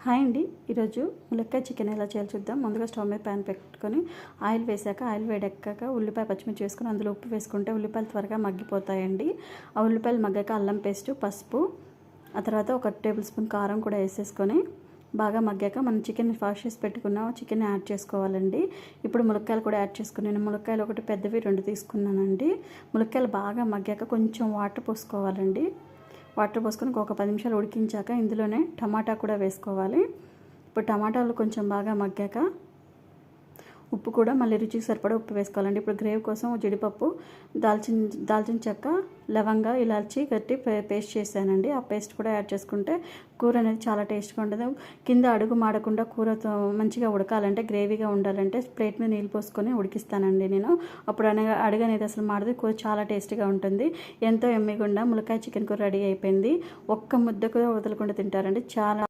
Hi అండి. ఈరోజు ములక్కాయ చికెన్ ఎలా చేయాలో చూద్దాం. ముందుగా స్టవ్ మీద ప్యాన్ పెట్టుకొని ఆయిల్ వేసాక ఆయిల్ వేడెక్కాక ఉల్లిపాయ పచ్చిమిర్చి వేసుకొని అందులో ఉప్పు వేసుకుంటే ఉల్లిపాయలు త్వరగా మగ్గిపోతాయండి. ఆ ఉల్లిపాయలు మగ్గాక అల్లం పేస్టు, పసుపు, ఆ తర్వాత 1 టేబుల్ స్పూన్ కారం కూడా వేసేసుకొని బాగా మగ్గాక మనం చికెన్ వాష్ చేసి పెట్టుకున్న చికెన్ యాడ్ చేసుకోవాలండి. ఇప్పుడు ములక్కాయలు కూడా యాడ్ చేసుకుని నేను ములక్కాయలు ఒకటి పెద్దవి 2 తీసుకున్నానండి. ములక్కాయలు బాగా మగ్గాక కొంచెం వాటర్ పోసుకోవాలండి. వాటర్ పోసుకొని ఒక 10 నిమిషాలు ఉడికించాక ఇందులోనే టమాటా కూడా వేసుకోవాలి. ఇప్పుడు టమాటాలు కొంచెం బాగా మగ్గాక ఉప్పు కూడా మళ్ళీ రుచికి సరిపడా ఉప్పు వేసుకోవాలండి. ఇప్పుడు గ్రేవీ కోసం జీడిపప్పు, దాల్చిన చెక్క, లవంగా, ఇలాచి గట్టి పేస్ట్ చేశానండి. ఆ పేస్ట్ కూడా యాడ్ చేసుకుంటే కూర అనేది చాలా టేస్ట్గా ఉంటుంది. కింద అడుగు మాడకుండా కూరతో మంచిగా ఉడకాలంటే, గ్రేవీగా ఉండాలంటే ప్లేట్ మీద నీళ్ళు పోసుకొని ఉడికిస్తానండి నేను. అప్పుడు అడుగు అనేది అసలు మాడదు, కూర చాలా టేస్టీగా ఉంటుంది. ఎంతో ఎమ్మిగా ములక్కాయ చికెన్ కూర రెడీ అయిపోయింది. ఒక్క ముద్ద కూడా వదలకుండా తింటారండి. చాలా